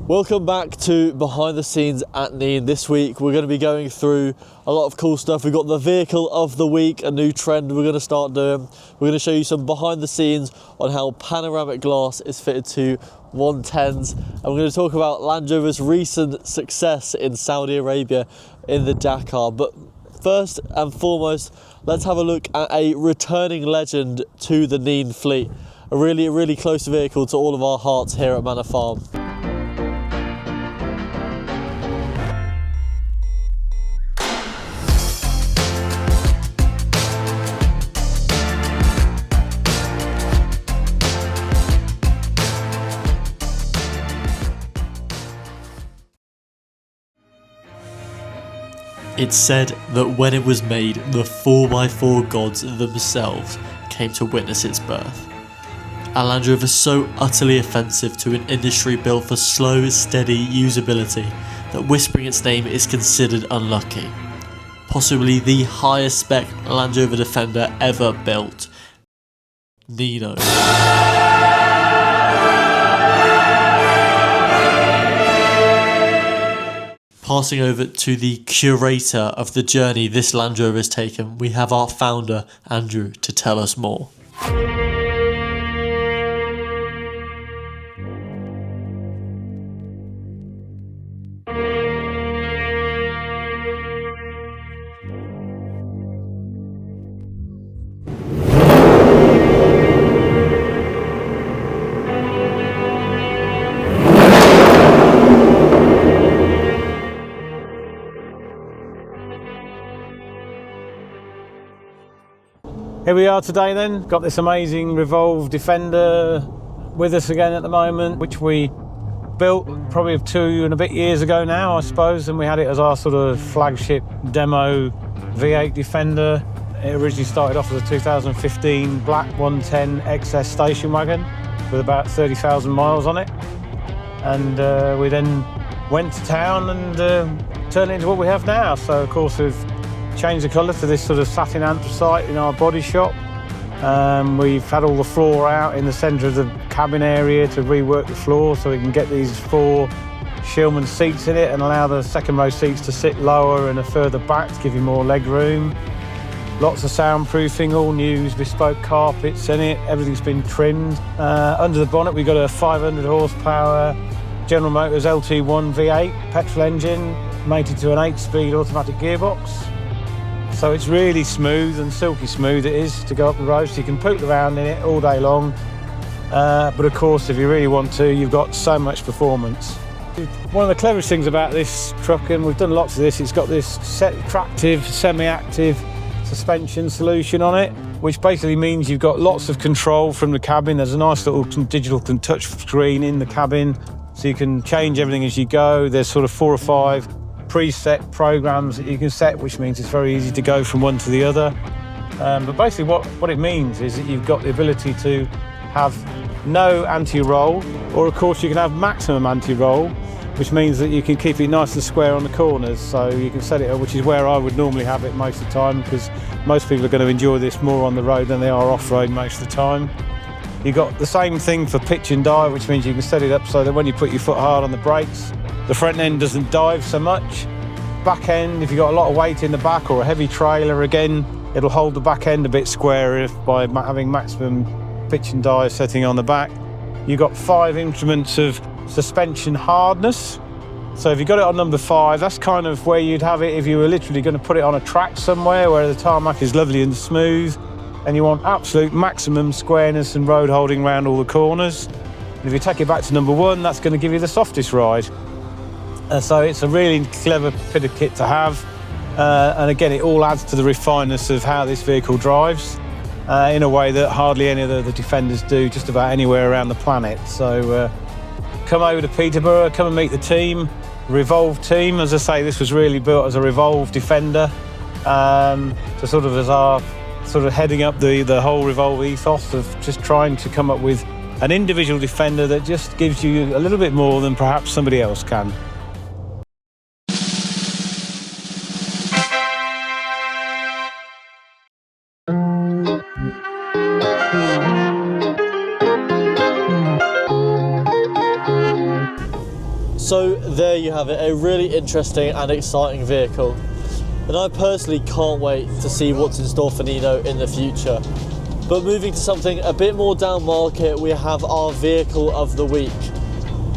Welcome back to Behind the Scenes at Nene. This week we're going to be going through a lot of cool stuff. We've got the vehicle of the week, a new trend we're going to start doing. We're going to show you some behind the scenes on how panoramic glass is fitted to 110s, and we're going to talk about Land Rover's recent success in Saudi Arabia in the Dakar. But first and foremost, let's have a look at a returning legend to the Nene fleet. A really close vehicle to all of our hearts here at Manor Farm. It's said that when it was made, the 4x4 gods themselves came to witness its birth. A Land Rover so utterly offensive to an industry built for slow, steady usability that whispering its name is considered unlucky. Possibly the highest spec Land Rover Defender ever built. Nene. Passing over to the curator of the journey this Land Rover has taken, we have our founder, Andrew, to tell us more. Here we are today then, got this amazing Revolve Defender with us again at the moment, which we built probably 2 and a bit years ago now, I suppose, and we had it as our sort of flagship demo V8 Defender. It originally started off as a 2015 black 110 XS station wagon with about 30,000 miles on it, and we then went to town and turned it into what we have now. So of course we've changed the colour to this sort of satin anthracite in our body shop. We've had all the floor out in the centre of the cabin area to rework the floor so we can get these 4 Shillman seats in it and allow the second row seats to sit lower and a further back to give you more leg room. Lots of soundproofing, all new bespoke carpets in it, everything's been trimmed. Under the bonnet we've got a 500 horsepower General Motors LT1 V8 petrol engine mated to an 8-speed automatic gearbox. So it's really smooth and silky smooth it is to go up the road, so you can poke around in it all day long. But of course, if you really want to, you've got so much performance. One of the cleverest things about this truck, and we've done lots of this, it's got this tractive, semi-active suspension solution on it, which basically means you've got lots of control from the cabin. There's a nice little digital touch screen in the cabin, so you can change everything as you go. There's sort of 4 or 5 preset programs that you can set, which means it's very easy to go from one to the other. But basically what it means is that you've got the ability to have no anti-roll, or of course you can have maximum anti-roll, which means that you can keep it nice and square on the corners. So you can set it up, which is where I would normally have it most of the time, because most people are going to enjoy this more on the road than they are off-road most of the time. You've got the same thing for pitch and dive, which means you can set it up so that when you put your foot hard on the brakes, the front end doesn't dive so much. Back end, if you've got a lot of weight in the back or a heavy trailer, again, it'll hold the back end a bit squarer by having maximum pitch and dive setting on the back. You've got 5 instruments of suspension hardness. So if you've got it on number 5, that's kind of where you'd have it if you were literally going to put it on a track somewhere where the tarmac is lovely and smooth, and you want absolute maximum squareness and road holding around all the corners. And if you take it back to number 1, that's going to give you the softest ride. So it's a really clever bit of kit to have, and again it all adds to the refinedness of how this vehicle drives in a way that hardly any of the Defenders do just about anywhere around the planet. So come over to Peterborough, come and meet the team, Revolve team. As I say, this was really built as a Revolve Defender, so sort of as our sort of heading up the whole Revolve ethos of just trying to come up with an individual Defender that just gives you a little bit more than perhaps somebody else can. So there you have it, a really interesting and exciting vehicle. And I personally can't wait to see what's in store for Nino in the future. But moving to something a bit more down market, we have our vehicle of the week.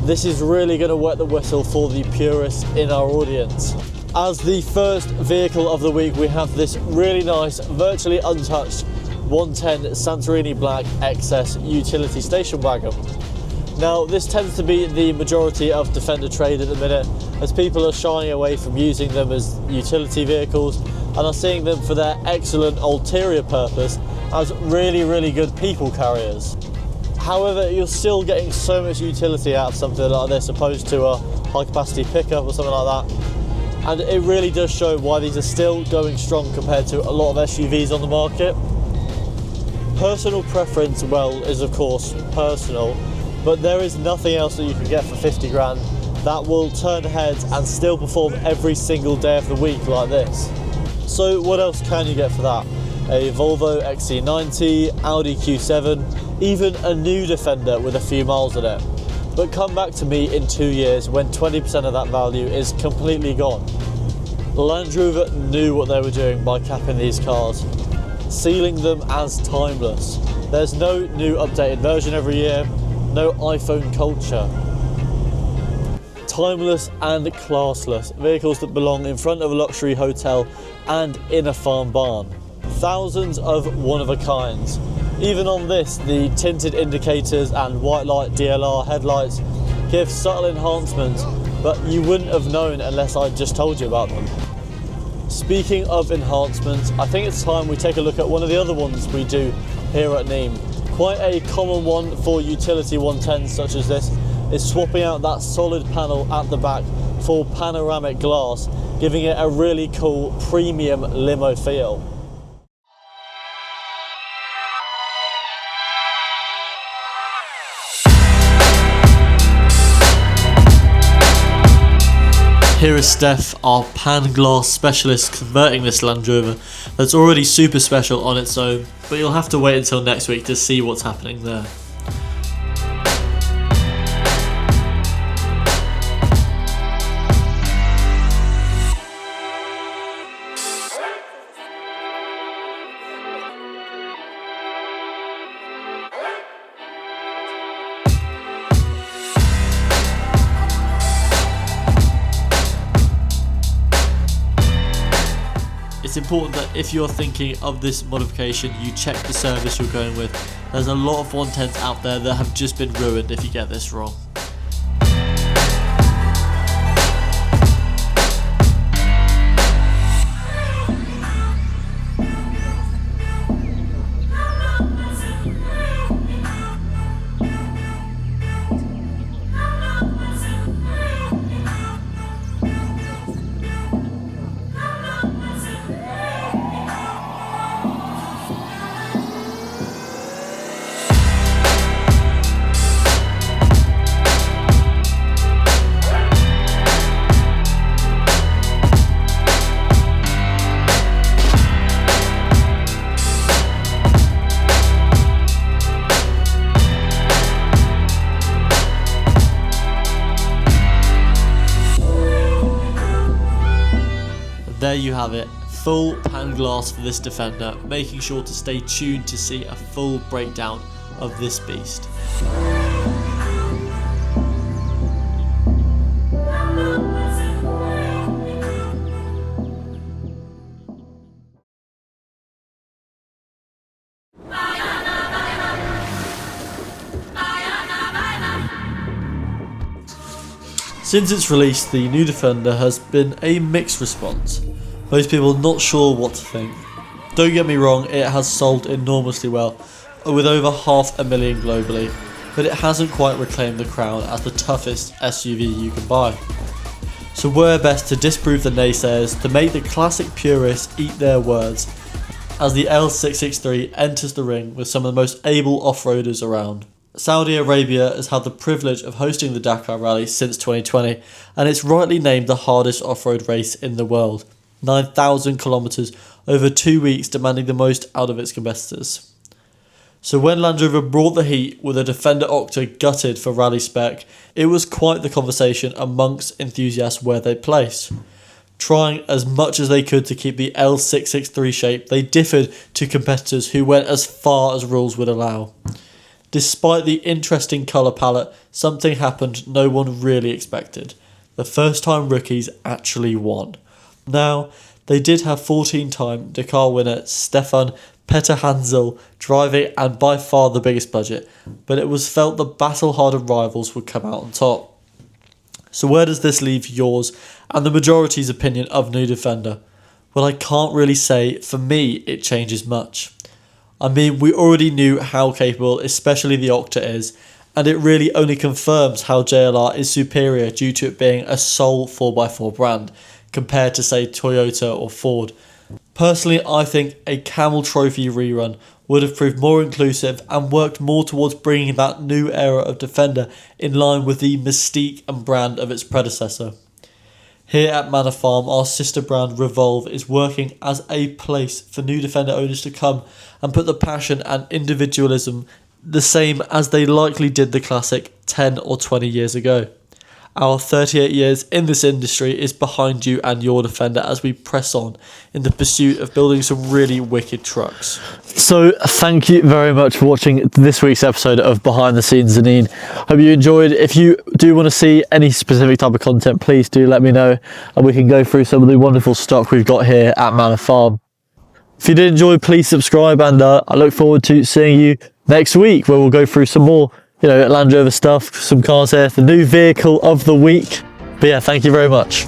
This is really going to wet the whistle for the purists in our audience. As the first vehicle of the week, we have this really nice, virtually untouched 110 Santorini Black XS utility station wagon. Now, this tends to be the majority of Defender trade at the minute, as people are shying away from using them as utility vehicles and are seeing them for their excellent ulterior purpose as really good people carriers. However, you're still getting so much utility out of something like this opposed to a high capacity pickup or something like that. And it really does show why these are still going strong compared to a lot of SUVs on the market. Personal preference, well, is of course personal, but there is nothing else that you can get for 50 grand that will turn heads and still perform every single day of the week like this. So what else can you get for that? A Volvo XC90, Audi Q7, even a new Defender with a few miles on it. But come back to me in 2 years when 20% of that value is completely gone. Land Rover knew what they were doing by capping these cars, sealing them as timeless. There's no new updated version every year, no iPhone culture. Timeless and classless, vehicles that belong in front of a luxury hotel and in a farm barn. Thousands of one-of-a-kinds. Even on this, the tinted indicators and white light DLR headlights give subtle enhancements, but you wouldn't have known unless I just told you about them. Speaking of enhancements, I think it's time we take a look at one of the other ones we do here at Nene. Quite a common one for utility 110s such as this is swapping out that solid panel at the back for panoramic glass, giving it a really cool premium limo feel. Here is Steph, our pan glass specialist, converting this Land Rover that's already super special on its own, but you'll have to wait until next week to see what's happening there. It's important that if you're thinking of this modification, you check the service you're going with. There's a lot of 110s out there that have just been ruined if you get this wrong. There you have it, full pan glass for this Defender, making sure to stay tuned to see a full breakdown of this beast. Since its release, the new Defender has been a mixed response. Most people not sure what to think. Don't get me wrong, it has sold enormously well, with over 500,000 globally, but it hasn't quite reclaimed the crown as the toughest SUV you can buy. So we're best to disprove the naysayers, to make the classic purists eat their words, as the L663 enters the ring with some of the most able off-roaders around. Saudi Arabia has had the privilege of hosting the Dakar Rally since 2020, and it's rightly named the hardest off-road race in the world. 9,000 kilometres over 2 weeks, demanding the most out of its competitors. So when Land Rover brought the heat with a Defender Octa gutted for rally spec, it was quite the conversation amongst enthusiasts where they place. Trying as much as they could to keep the L663 shape, they differed to competitors who went as far as rules would allow. Despite the interesting colour palette, something happened no one really expected. The first time rookies actually won. Now, they did have 14-time Dakar winner Stefan Peter Hansel driving and by far the biggest budget, but it was felt the battle-hardened rivals would come out on top. So where does this leave yours and the majority's opinion of new Defender? Well, I can't really say. For me, it changes much. I mean, we already knew how capable especially the Octa is, and it really only confirms how JLR is superior due to it being a sole 4x4 brand, compared to say Toyota or Ford. Personally, I think a Camel Trophy rerun would have proved more inclusive and worked more towards bringing that new era of Defender in line with the mystique and brand of its predecessor. Here at Manor Farm, our sister brand Revolve is working as a place for new Defender owners to come and put the passion and individualism the same as they likely did the classic 10 or 20 years ago. Our 38 years in this industry is behind you and your Defender as we press on in the pursuit of building some really wicked trucks. So thank you very much for watching this week's episode of Behind the Scenes, Nene. Hope you enjoyed. If you do want to see any specific type of content, please do let me know and we can go through some of the wonderful stock we've got here at Manor Farm. If you did enjoy, please subscribe, and I look forward to seeing you next week where we'll go through some more Land Rover stuff, some cars here, the new vehicle of the week. But yeah, thank you very much.